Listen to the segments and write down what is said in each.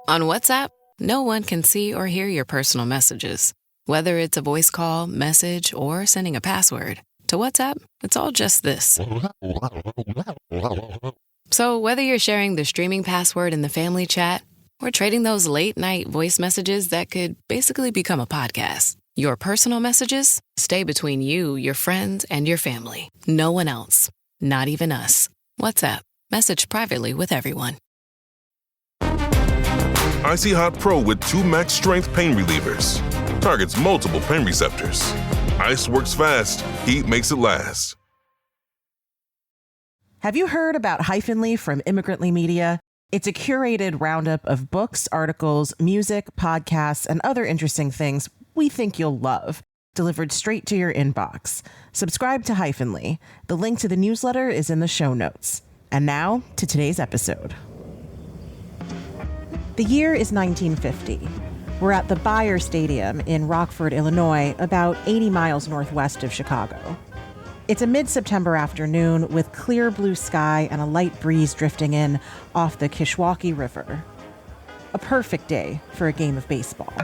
On WhatsApp, no one can see or hear your personal messages. Whether it's a voice call, message, or sending a password. To WhatsApp, it's all just this. So whether you're sharing the streaming password in the family chat or trading those late-night voice messages that could basically become a podcast, your personal messages stay between you, your friends, and your family. No one else. Not even us. WhatsApp. Message privately with everyone. Icy Hot Pro with 2 max strength pain relievers. Targets multiple pain receptors. Ice works fast. Heat makes it last. Have you heard about Hyphenly from Immigrantly Media? It's a curated roundup of books, articles, music, podcasts, and other interesting things we think you'll love, delivered straight to your inbox. Subscribe to Hyphenly. The link to the newsletter is in the show notes. And now to today's episode. The year is 1950. We're at the Bayer Stadium in Rockford, Illinois, about 80 miles northwest of Chicago. It's a mid-September afternoon with clear blue sky and a light breeze drifting in off the Kishwaukee River. A perfect day for a game of baseball.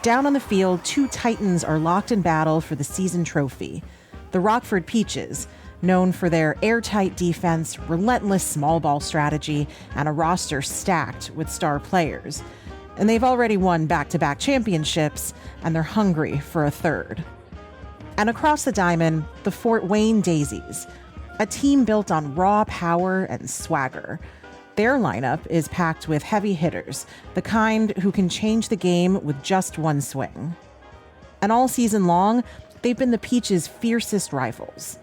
Down on the field, 2 Titans are locked in battle for the season trophy. The Rockford Peaches, known for their airtight defense, relentless small ball strategy, and a roster stacked with star players. And they've already won back-to-back championships, and they're hungry for a third. And across the diamond, the Fort Wayne Daisies, a team built on raw power and swagger. Their lineup is packed with heavy hitters, the kind who can change the game with just one swing. And all season long, they've been the Peaches' fiercest rivals.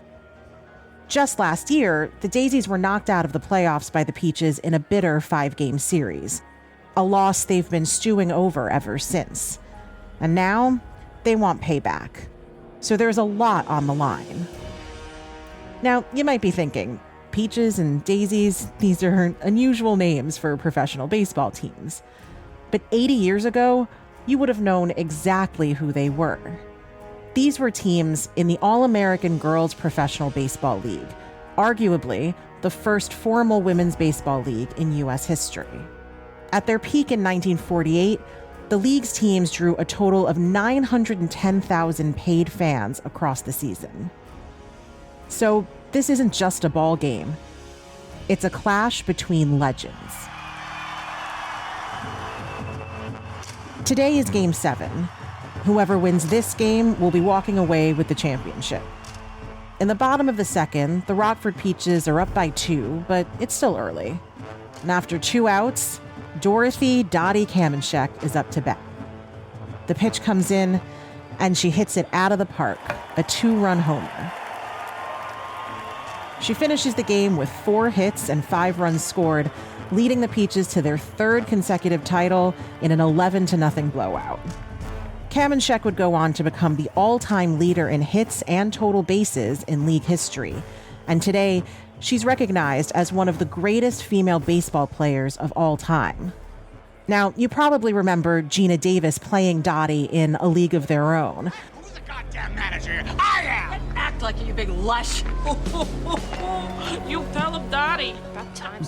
Just last year, the Daisies were knocked out of the playoffs by the Peaches in a bitter 5-game series, a loss they've been stewing over ever since. And now, they want payback. So there's a lot on the line. Now, you might be thinking, Peaches and Daisies, these are unusual names for professional baseball teams. But 80 years ago, you would have known exactly who they were. These were teams in the All-American Girls Professional Baseball League, arguably the first formal women's baseball league in U.S. history. At their peak in 1948, the league's teams drew a total of 910,000 paid fans across the season. So this isn't just a ball game. It's a clash between legends. Today is Game 7. Whoever wins this game will be walking away with the championship. In the bottom of the second, the Rockford Peaches are up by 2, but it's still early. And after 2 outs, Dorothy Dottie Kamenshek is up to bat. The pitch comes in, and she hits it out of the park, a 2-run homer. She finishes the game with 4 hits and 5 runs scored, leading the Peaches to their 3rd consecutive title in an 11-0 blowout. Kamenshek would go on to become the all-time leader in hits and total bases in league history. And today, she's recognized as one of the greatest female baseball players of all time. Now, you probably remember Gina Davis playing Dottie in A League of Their Own. Who's the goddamn manager here? I am! Act like it, you big lush. You tell him, Dottie.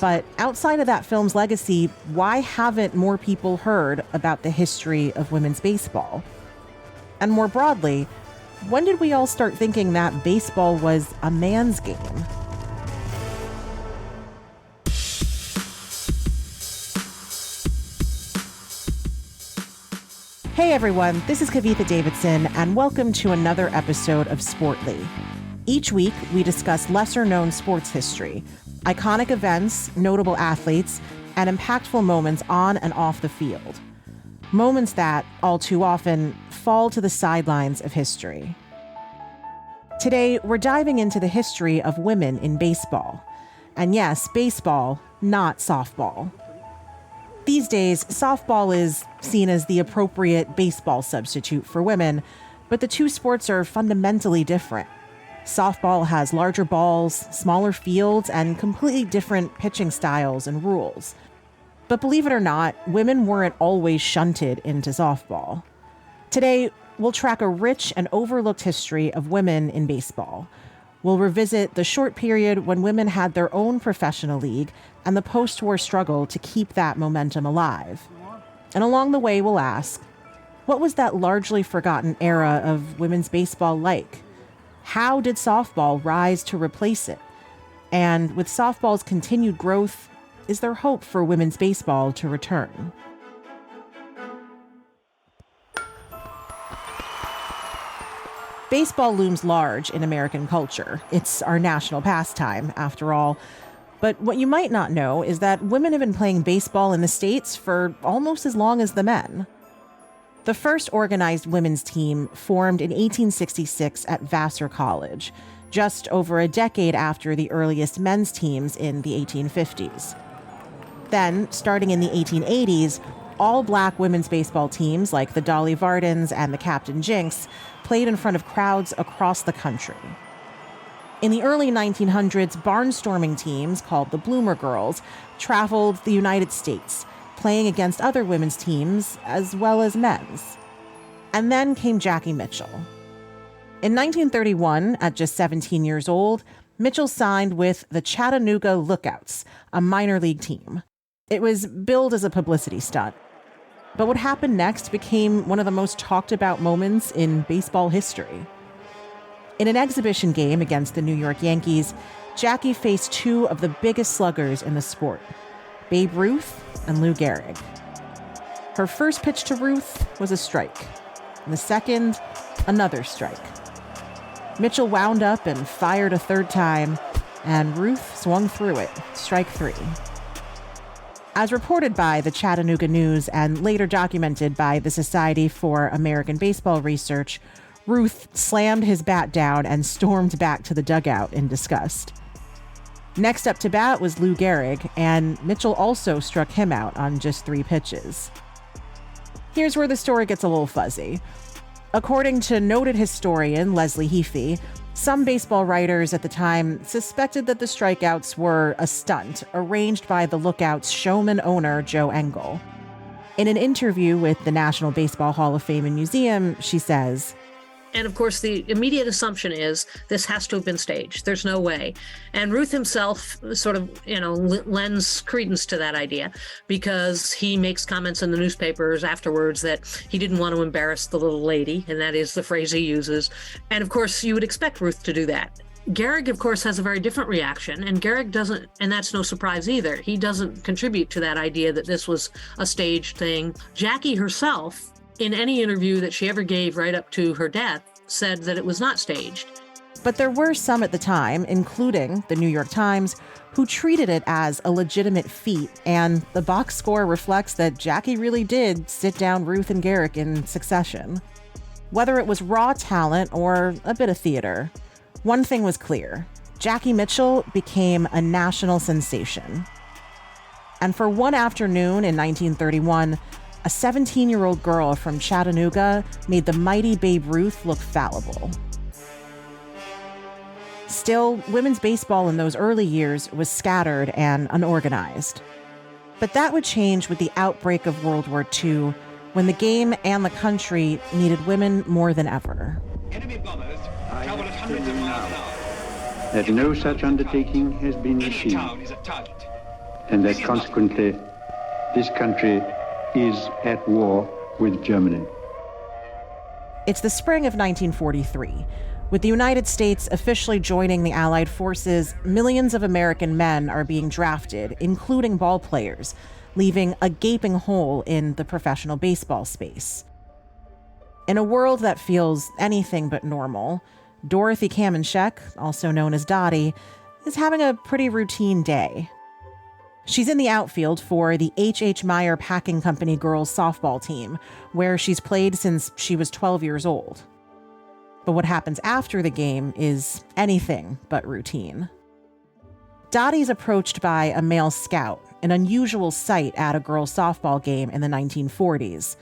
But outside of that film's legacy, why haven't more people heard about the history of women's baseball? And more broadly, when did we all start thinking that baseball was a man's game? Hey everyone, this is Kavitha Davidson, and welcome to another episode of Sportly. Each week, we discuss lesser-known sports history, iconic events, notable athletes, and impactful moments on and off the field. Moments that, all too often, fall to the sidelines of history. Today, we're diving into the history of women in baseball. And yes, baseball, not softball. These days, softball is seen as the appropriate baseball substitute for women, but the two sports are fundamentally different. Softball has larger balls, smaller fields, and completely different pitching styles and rules. But believe it or not, women weren't always shunted into softball. Today, we'll track a rich and overlooked history of women in baseball. We'll revisit the short period when women had their own professional league and the post-war struggle to keep that momentum alive. And along the way, we'll ask, what was that largely forgotten era of women's baseball like? How did softball rise to replace it? And with softball's continued growth, is there hope for women's baseball to return? Baseball looms large in American culture. It's our national pastime, after all. But what you might not know is that women have been playing baseball in the States for almost as long as the men. The first organized women's team formed in 1866 at Vassar College, just over a decade after the earliest men's teams in the 1850s. Then, starting in the 1880s, all-black women's baseball teams like the Dolly Vardens and the Captain Jinks played in front of crowds across the country. In the early 1900s, barnstorming teams called the Bloomer Girls traveled the United States, playing against other women's teams as well as men's. And then came Jackie Mitchell. In 1931, at just 17 years old, Mitchell signed with the Chattanooga Lookouts, a minor league team. It was billed as a publicity stunt. But what happened next became one of the most talked about moments in baseball history. In an exhibition game against the New York Yankees, Jackie faced two of the biggest sluggers in the sport, Babe Ruth and Lou Gehrig. Her first pitch to Ruth was a strike, and the second, another strike. Mitchell wound up and fired a third time, and Ruth swung through it, strike three. As reported by the Chattanooga News and later documented by the Society for American Baseball Research, Ruth slammed his bat down and stormed back to the dugout in disgust. Next up to bat was Lou Gehrig, and Mitchell also struck him out on just 3 pitches. Here's where the story gets a little fuzzy. According to noted historian Leslie Heafy, some baseball writers at the time suspected that the strikeouts were a stunt arranged by the Lookout's showman owner, Joe Engel. In an interview with the National Baseball Hall of Fame and Museum, she says, and of course, the immediate assumption is this has to have been staged. There's no way. And Ruth himself sort of, lends credence to that idea because he makes comments in the newspapers afterwards that he didn't want to embarrass the little lady, and that is the phrase he uses. And of course, you would expect Ruth to do that. Gehrig, of course, has a very different reaction, and Gehrig doesn't, and that's no surprise either. He doesn't contribute to that idea that this was a staged thing. Jackie herself, in any interview that she ever gave right up to her death, said that it was not staged. But there were some at the time, including the New York Times, who treated it as a legitimate feat, and the box score reflects that Jackie really did sit down Ruth and Gehrig in succession. Whether it was raw talent or a bit of theater, one thing was clear: Jackie Mitchell became a national sensation. And for one afternoon in 1931, a 17-year-old girl from Chattanooga made the mighty Babe Ruth look fallible. Still, women's baseball in those early years was scattered and unorganized. But that would change with the outbreak of World War II, when the game and the country needed women more than ever. Enemy bombers travel at hundreds of miles an hour. That no such undertaking has been Any received, town is a target. and that consequently this country is at war with Germany. It's the spring of 1943. With the United States officially joining the Allied forces, millions of American men are being drafted, including ball players, leaving a gaping hole in the professional baseball space. In a world that feels anything but normal, Dorothy Kamenschek, also known as Dottie, is having a pretty routine day. She's in the outfield for the H.H. Meyer Packing Company girls softball team, where she's played since she was 12 years old. But what happens after the game is anything but routine. Dottie's approached by a male scout, an unusual sight at a girls softball game in the 1940s.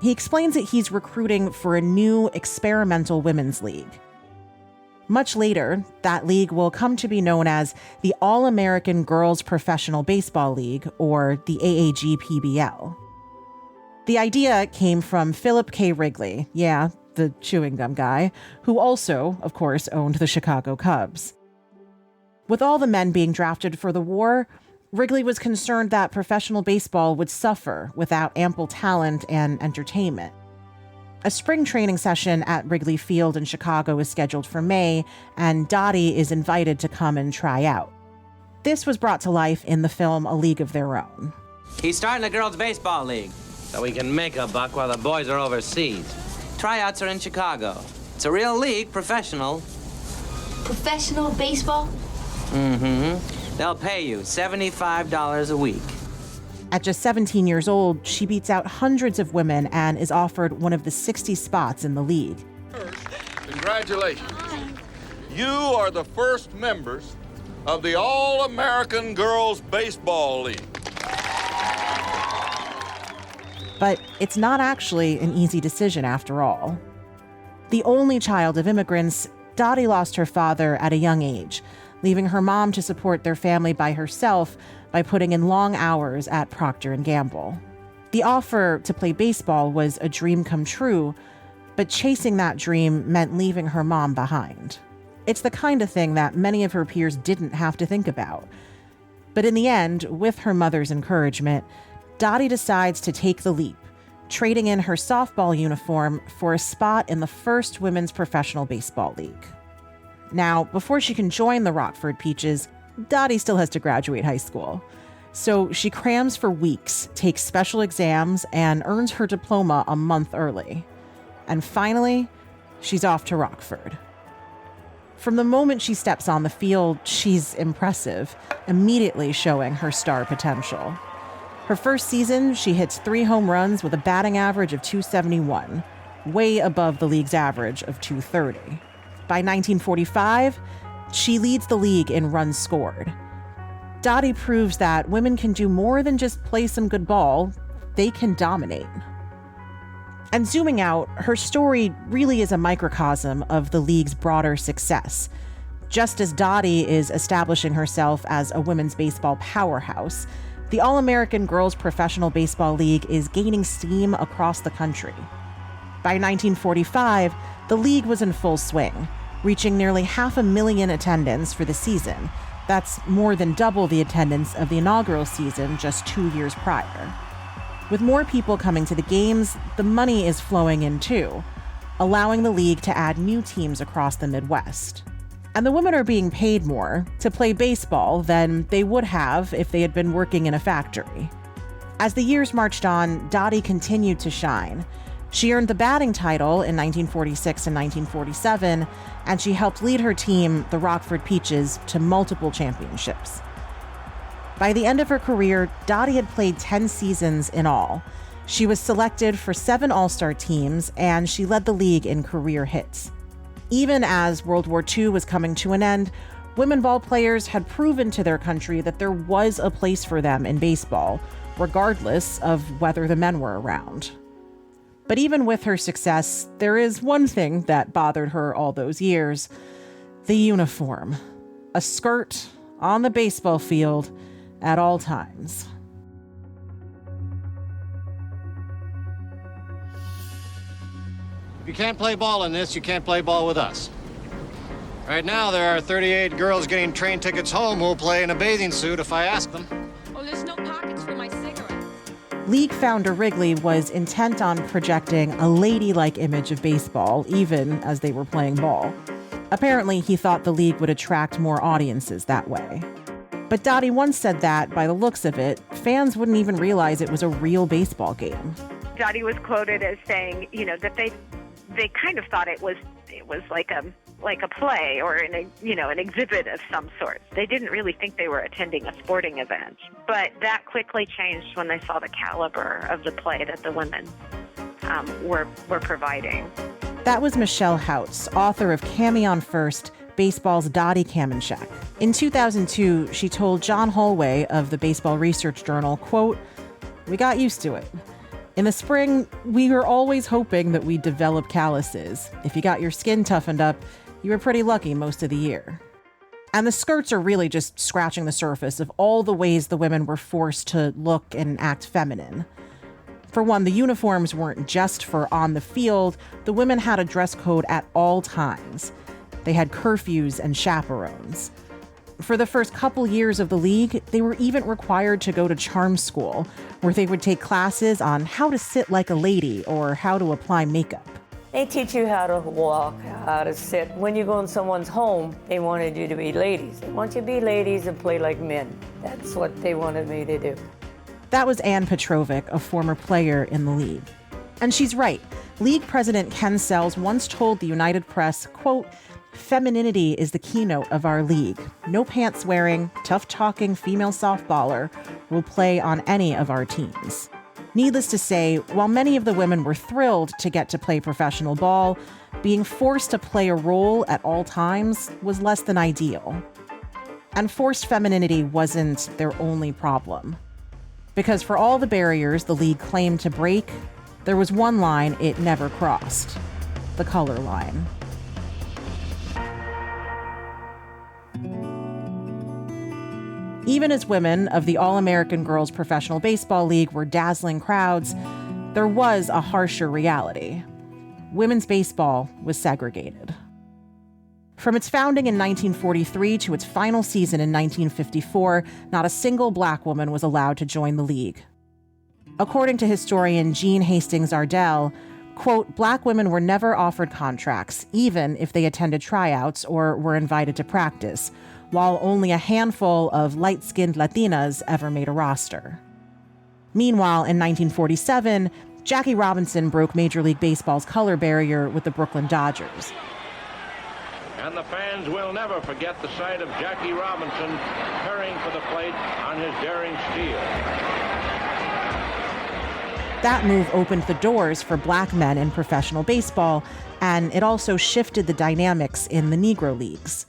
He explains that he's recruiting for a new experimental women's league. Much later, that league will come to be known as the All-American Girls Professional Baseball League, or the AAGPBL. The idea came from Philip K. Wrigley, yeah, the chewing gum guy, who also, of course, owned the Chicago Cubs. With all the men being drafted for the war, Wrigley was concerned that professional baseball would suffer without ample talent and entertainment. A spring training session at Wrigley Field in Chicago is scheduled for May, and Dottie is invited to come and try out. This was brought to life in the film A League of Their Own. He's starting a girls' baseball league, so we can make a buck while the boys are overseas. Tryouts are in Chicago. It's a real league, professional. Professional baseball? Mm-hmm. They'll pay you $75 a week. At just 17 years old, she beats out hundreds of women and is offered one of the 60 spots in the league. Congratulations. You are the first members of the All-American Girls Baseball League. But it's not actually an easy decision after all. The only child of immigrants, Dottie lost her father at a young age, leaving her mom to support their family by herself by putting in long hours at Procter & Gamble. The offer to play baseball was a dream come true, but chasing that dream meant leaving her mom behind. It's the kind of thing that many of her peers didn't have to think about. But in the end, with her mother's encouragement, Dottie decides to take the leap, trading in her softball uniform for a spot in the first women's professional baseball league. Now, before she can join the Rockford Peaches, Dottie still has to graduate high school. So she crams for weeks, takes special exams, and earns her diploma a month early. And finally, she's off to Rockford. From the moment she steps on the field, she's impressive, immediately showing her star potential. Her first season, she hits 3 home runs with a batting average of .271, way above the league's average of .230. By 1945, she leads the league in runs scored. Dottie proves that women can do more than just play some good ball, they can dominate. And zooming out, her story really is a microcosm of the league's broader success. Just as Dottie is establishing herself as a women's baseball powerhouse, the All-American Girls Professional Baseball League is gaining steam across the country. By 1945, the league was in full swing, reaching nearly 500,000 attendants for the season. That's more than double the attendance of the inaugural season just 2 years prior. With more people coming to the games, the money is flowing in too, allowing the league to add new teams across the Midwest. And the women are being paid more to play baseball than they would have if they had been working in a factory. As the years marched on, Dottie continued to shine. She earned the batting title in 1946 and 1947, and she helped lead her team, the Rockford Peaches, to multiple championships. By the end of her career, Dottie had played 10 seasons in all. She was selected for 7 All-Star teams, and she led the league in career hits. Even as World War II was coming to an end, women ball players had proven to their country that there was a place for them in baseball, regardless of whether the men were around. But even with her success, there is one thing that bothered her all those years: the uniform. A skirt on the baseball field at all times. If you can't play ball in this, you can't play ball with us. Right now, there are 38 girls getting train tickets home who'll play in a bathing suit if I ask them. Oh, there's no pockets for my cigarette. League founder Wrigley was intent on projecting a ladylike image of baseball, even as they were playing ball. Apparently, he thought the league would attract more audiences that way. But Dottie once said that, by the looks of it, fans wouldn't even realize it was a real baseball game. Dottie was quoted as saying, that they kind of thought it was like a play or an exhibit of some sort. They didn't really think they were attending a sporting event. But that quickly changed when they saw the caliber of the play that the women were providing. That was Michelle Houts, author of Cammy on First, Baseball's Dottie Kamenchak. In 2002, she told John Holway of the Baseball Research Journal, quote, "We got used to it. In the spring, we were always hoping that we'd develop calluses. If you got your skin toughened up, you were pretty lucky most of the year." And the skirts are really just scratching the surface of all the ways the women were forced to look and act feminine. For one, the uniforms weren't just for on the field. The women had a dress code at all times. They had curfews and chaperones. For the first couple years of the league, they were even required to go to charm school, where they would take classes on how to sit like a lady or how to apply makeup. They teach you how to walk, how to sit. When you go in someone's home, they wanted you to be ladies. They want you to be ladies and play like men. That's what they wanted me to do. That was Ann Petrovic, a former player in the league. And she's right. League president Ken Sells once told the United Press, quote, "Femininity is the keynote of our league. No pants-wearing, tough-talking female softballer will play on any of our teams." Needless to say, while many of the women were thrilled to get to play professional ball, being forced to play a role at all times was less than ideal. And forced femininity wasn't their only problem. Because for all the barriers the league claimed to break, there was one line it never crossed: the color line. Even as women of the All-American Girls Professional Baseball League were dazzling crowds, there was a harsher reality. Women's baseball was segregated. From its founding in 1943 to its final season in 1954, not a single black woman was allowed to join the league. According to historian Jean Hastings Ardell, quote, "Black women were never offered contracts, even if they attended tryouts or were invited to practice, while only a handful of light-skinned Latinas ever made a roster." Meanwhile, in 1947, Jackie Robinson broke Major League Baseball's color barrier with the Brooklyn Dodgers. And the fans will never forget the sight of Jackie Robinson hurrying for the plate on his daring steal. That move opened the doors for black men in professional baseball, and it also shifted the dynamics in the Negro Leagues.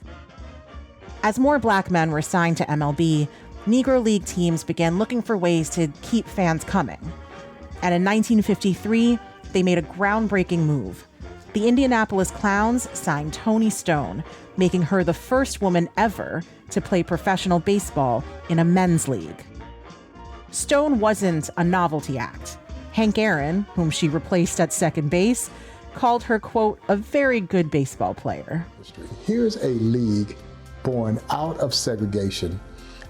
As more black men were signed to MLB, Negro League teams began looking for ways to keep fans coming. And in 1953, they made a groundbreaking move. The Indianapolis Clowns signed Toni Stone, making her the first woman ever to play professional baseball in a men's league. Stone wasn't a novelty act. Hank Aaron, whom she replaced at second base, called her, quote, "a very good baseball player." Here's a league born out of segregation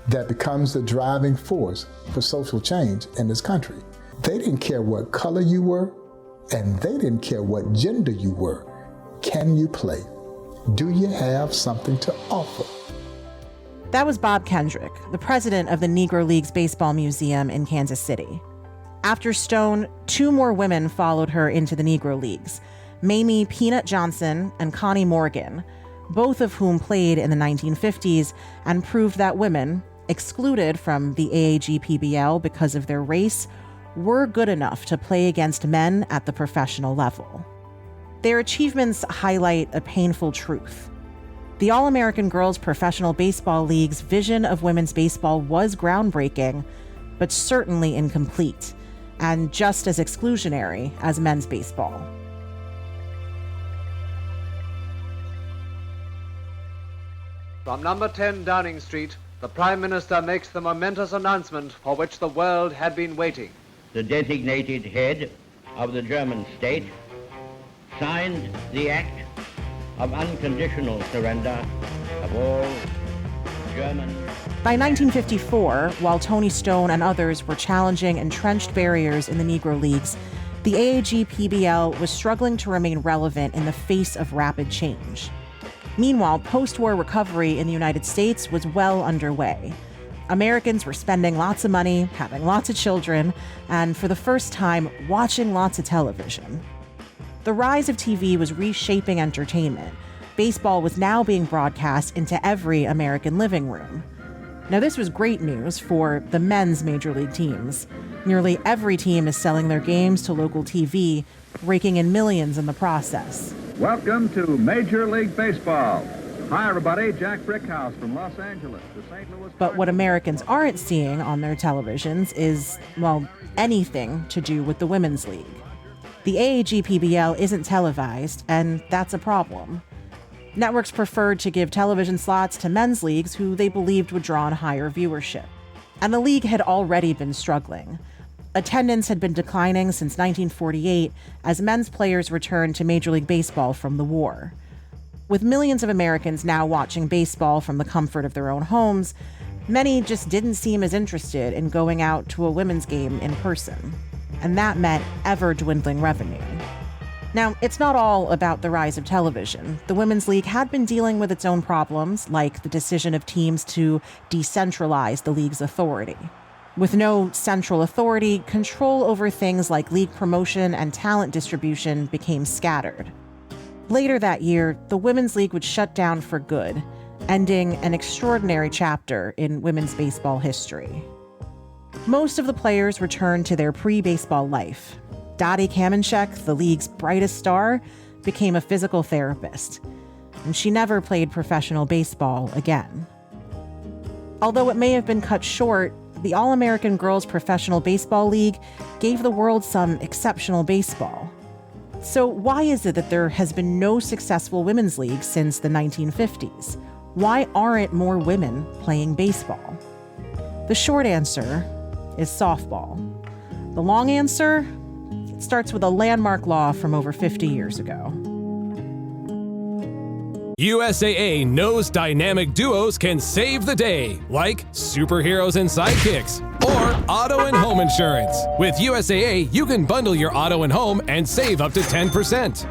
that becomes the driving force for social change in this country. They didn't care what color you were, and they didn't care what gender you were. Can you play? Do you have something to offer? That was Bob Kendrick, the president of the Negro Leagues Baseball Museum in Kansas City. After Stone, two more women followed her into the Negro Leagues, Mamie Peanut Johnson and Connie Morgan, both of whom played in the 1950s and proved that women, excluded from the AAGPBL because of their race, were good enough to play against men at the professional level. Their achievements highlight a painful truth. The All-American Girls Professional Baseball League's vision of women's baseball was groundbreaking, but certainly incomplete, and just as exclusionary as men's baseball. From number 10 Downing Street, the Prime Minister makes the momentous announcement for which the world had been waiting. The designated head of the German state signed the act of unconditional surrender of all German. By 1954, while Toni Stone and others were challenging entrenched barriers in the Negro Leagues, the AAGPBL was struggling to remain relevant in the face of rapid change. Meanwhile, post-war recovery in the United States was well underway. Americans were spending lots of money, having lots of children, and for the first time, watching lots of television. The rise of TV was reshaping entertainment. Baseball was now being broadcast into every American living room. Now, this was great news for the men's major league teams. Nearly every team is selling their games to local TV, raking in millions in the process. Welcome to Major League Baseball. Hi, everybody. Jack Brickhouse from Los Angeles to St. Louis. But what Americans aren't seeing on their televisions is, well, anything to do with the Women's League. The AAGPBL isn't televised, and that's a problem. Networks preferred to give television slots to men's leagues who they believed would draw on higher viewership. And the league had already been struggling. Attendance had been declining since 1948 as men's players returned to Major League Baseball from the war. With millions of Americans now watching baseball from the comfort of their own homes, many just didn't seem as interested in going out to a women's game in person. And that meant ever-dwindling revenue. Now, it's not all about the rise of television. The Women's League had been dealing with its own problems, like the decision of teams to decentralize the league's authority. With no central authority, control over things like league promotion and talent distribution became scattered. Later that year, the Women's League would shut down for good, ending an extraordinary chapter in women's baseball history. Most of the players returned to their pre-baseball life. Dottie Kamenchek, the league's brightest star, became a physical therapist, and she never played professional baseball again. Although it may have been cut short, the All-American Girls Professional Baseball League gave the world some exceptional baseball. So why is it that there has been no successful women's league since the 1950s? Why aren't more women playing baseball? The short answer is softball. The long answer? It starts with a landmark law from over 50 years ago. USAA knows dynamic duos can save the day, like superheroes and sidekicks, or auto and home insurance. With USAA, you can bundle your auto and home and save up to 10%.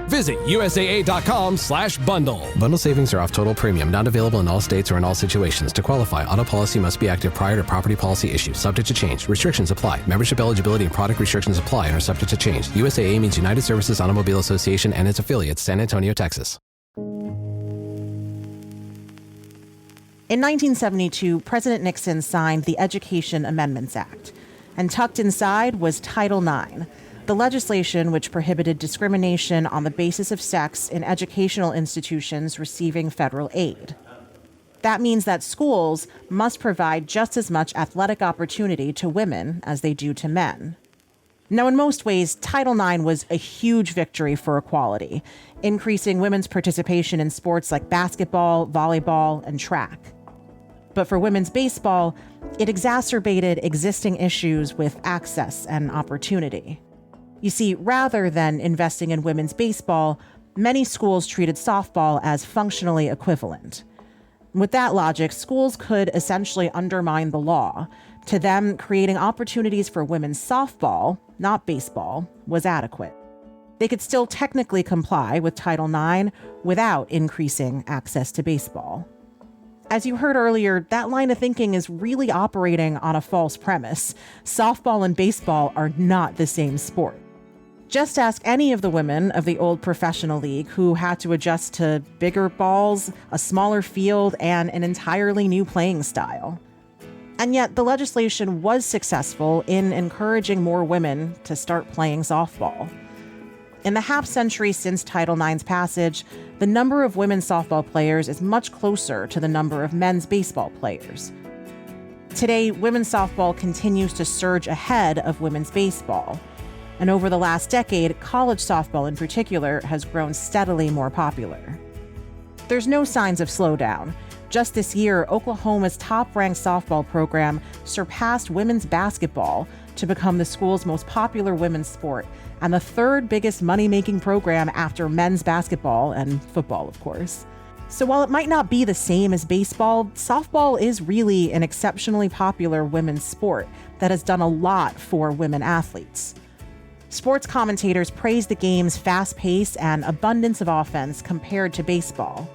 Visit USAA.com/bundle. Bundle savings are off total premium, not available in all states or in all situations. To qualify, auto policy must be active prior to property policy issue, subject to change. Restrictions apply. Membership eligibility and product restrictions apply and are subject to change. USAA means United Services Automobile Association and its affiliates, San Antonio, Texas. In 1972, President Nixon signed the Education Amendments Act, and tucked inside was Title IX, the legislation which prohibited discrimination on the basis of sex in educational institutions receiving federal aid. That means that schools must provide just as much athletic opportunity to women as they do to men. Now, in most ways, Title IX was a huge victory for equality, increasing women's participation in sports like basketball, volleyball, and track. But for women's baseball, it exacerbated existing issues with access and opportunity. You see, rather than investing in women's baseball, many schools treated softball as functionally equivalent. With that logic, schools could essentially undermine the law. To them, creating opportunities for women's softball, not baseball, was adequate. They could still technically comply with Title IX without increasing access to baseball. As you heard earlier, that line of thinking is really operating on a false premise. Softball and baseball are not the same sport. Just ask any of the women of the old professional league who had to adjust to bigger balls, a smaller field, and an entirely new playing style. And yet, the legislation was successful in encouraging more women to start playing softball. In the half-century since Title IX's passage, the number of women's softball players is much closer to the number of men's baseball players. Today, women's softball continues to surge ahead of women's baseball. And over the last decade, college softball in particular has grown steadily more popular. There's no signs of slowdown. Just this year, Oklahoma's top-ranked softball program surpassed women's basketball to become the school's most popular women's sport and the third biggest money-making program after men's basketball and football, of course. So while it might not be the same as baseball, softball is really an exceptionally popular women's sport that has done a lot for women athletes. Sports commentators praise the game's fast pace and abundance of offense compared to baseball.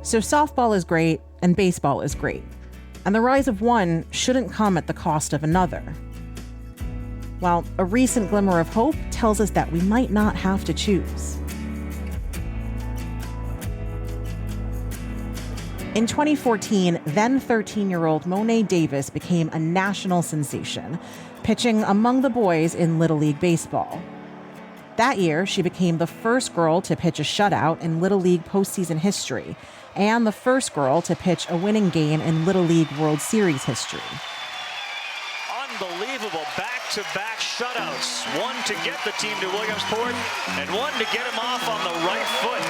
So softball is great and baseball is great, and the rise of one shouldn't come at the cost of another. While a recent glimmer of hope tells us that we might not have to choose. In 2014, then 13-year-old Monet Davis became a national sensation, pitching among the boys in Little League Baseball. That year, she became the first girl to pitch a shutout in Little League postseason history, and the first girl to pitch a winning game in Little League World Series history. Unbelievable back-to-back shutouts. One to get the team to Williamsport, and one to get him off on the right foot.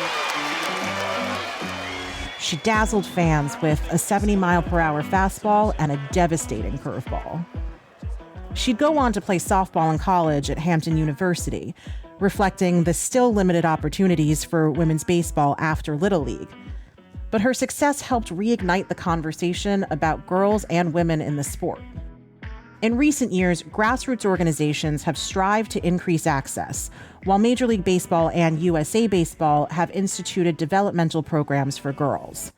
She dazzled fans with a 70-mile-per-hour fastball and a devastating curveball. She'd go on to play softball in college at Hampton University, reflecting the still limited opportunities for women's baseball after Little League. But her success helped reignite the conversation about girls and women in the sport. In recent years, grassroots organizations have strived to increase access, while Major League Baseball and USA Baseball have instituted developmental programs for girls.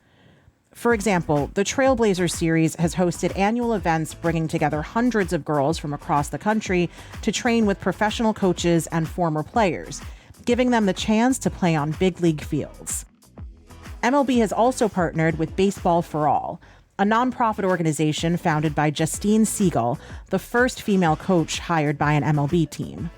For example, the Trailblazers series has hosted annual events bringing together hundreds of girls from across the country to train with professional coaches and former players, giving them the chance to play on big league fields. MLB has also partnered with Baseball for All, a nonprofit organization founded by Justine Siegel, the first female coach hired by an MLB team.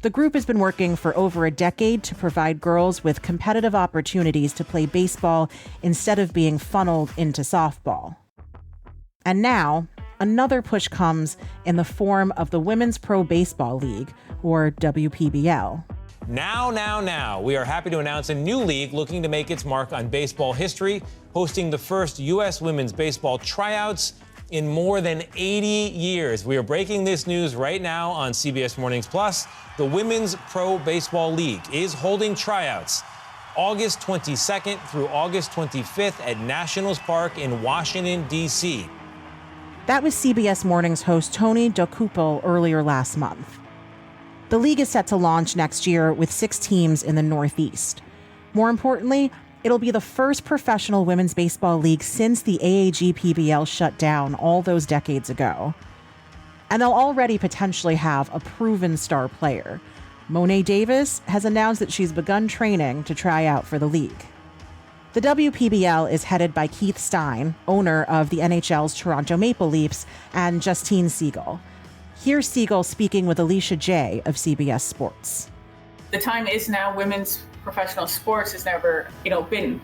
The group has been working for over a decade to provide girls with competitive opportunities to play baseball instead of being funneled into softball. And now, another push comes in the form of the Women's Pro Baseball League, or WPBL. Now, we are happy to announce a new league looking to make its mark on baseball history, hosting the first U.S. women's baseball tryouts in more than 80 years. We are breaking this news right now on CBS Mornings Plus. The Women's Pro Baseball League is holding tryouts August 22nd through August 25th at Nationals Park in Washington, D.C. That was CBS Mornings host Toni earlier last month. The league is set to launch next year with 6 teams in the Northeast. More importantly, it'll be the first professional women's baseball league since the AAG-PBL shut down all those decades ago. And they'll already potentially have a proven star player. Mo'ne Davis has announced that she's begun training to try out for the league. The WPBL is headed by Keith Stein, owner of the NHL's Toronto Maple Leafs, and Justine Siegel. Here's Siegel speaking with Alicia Jay of CBS Sports. The time is now. Women's professional sports has never, been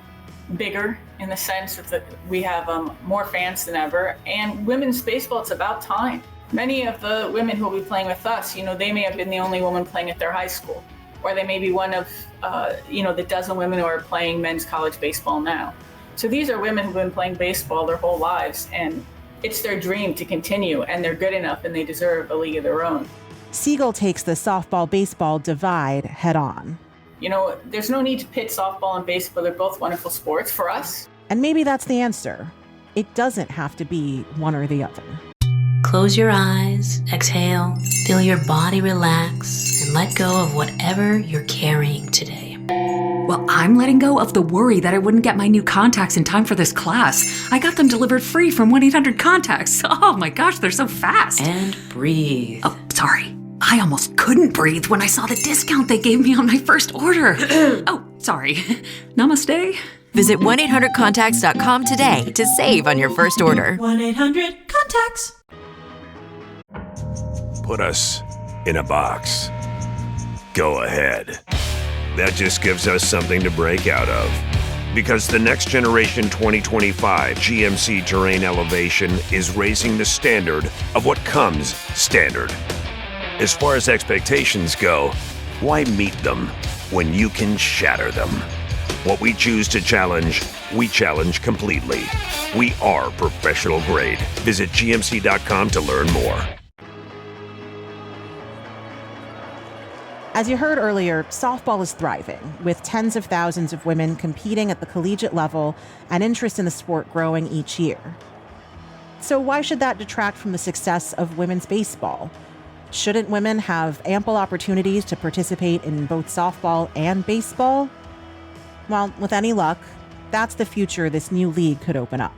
bigger in the sense that we have more fans than ever. And women's baseball, it's about time. Many of the women who will be playing with us, they may have been the only woman playing at their high school, or they may be one of, the dozen women who are playing men's college baseball now. So these are women who've been playing baseball their whole lives, and it's their dream to continue, and they're good enough, and they deserve a league of their own. Siegel takes the softball-baseball divide head on. There's no need to pit softball and baseball. They're both wonderful sports for us. And maybe that's the answer. It doesn't have to be one or the other. Close your eyes, exhale, feel your body relax, and let go of whatever you're carrying today. Well, I'm letting go of the worry that I wouldn't get my new contacts in time for this class. I got them delivered free from 1-800-CONTACTS. Oh my gosh, they're so fast. And breathe. Oh, sorry. I almost couldn't breathe when I saw the discount they gave me on my first order. Oh, sorry. Namaste. Visit 1-800-CONTACTS.com today to save on your first order. 1-800-CONTACTS. Put us in a box. Go ahead. That just gives us something to break out of. Because the next generation 2025 GMC Terrain Elevation is raising the standard of what comes standard. As far as expectations go, why meet them when you can shatter them? What we choose to challenge, we challenge completely. We are professional grade. Visit GMC.com to learn more. As you heard earlier, softball is thriving, with tens of thousands of women competing at the collegiate level and interest in the sport growing each year. So why should that detract from the success of women's baseball? Shouldn't women have ample opportunities to participate in both softball and baseball? Well, with any luck, that's the future this new league could open up.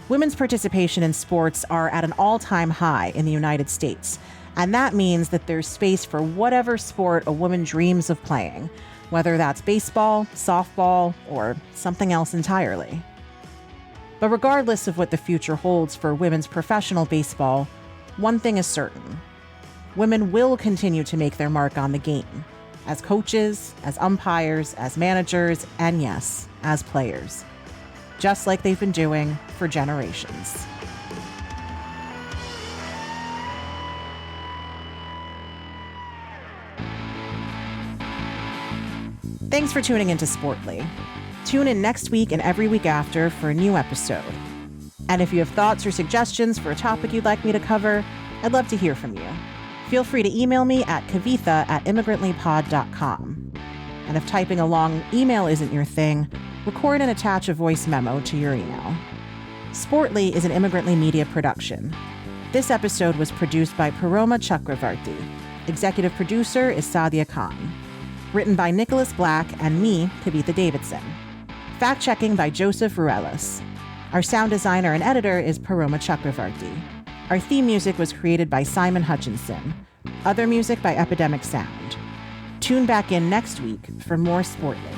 Women's participation in sports are at an all-time high in the United States, and that means that there's space for whatever sport a woman dreams of playing, whether that's baseball, softball, or something else entirely. But regardless of what the future holds for women's professional baseball, one thing is certain. Women will continue to make their mark on the game, as coaches, as umpires, as managers, and yes, as players, just like they've been doing for generations. Thanks for tuning into Sportly. Tune in next week and every week after for a new episode. And if you have thoughts or suggestions for a topic you'd like me to cover, I'd love to hear from you. Feel free to email me at kavitha@immigrantlypod.com. And if typing a long email isn't your thing, record and attach a voice memo to your email. Sportly is an Immigrantly media production. This episode was produced by Paroma Chakravarti. Executive producer is Sadia Khan. Written by Nicholas Black and me, Kavitha Davidson. Fact-checking by Joseph Ruelas. Our sound designer and editor is Paroma Chakravarti. Our theme music was created by Simon Hutchinson. Other music by Epidemic Sound. Tune back in next week for more Sportly.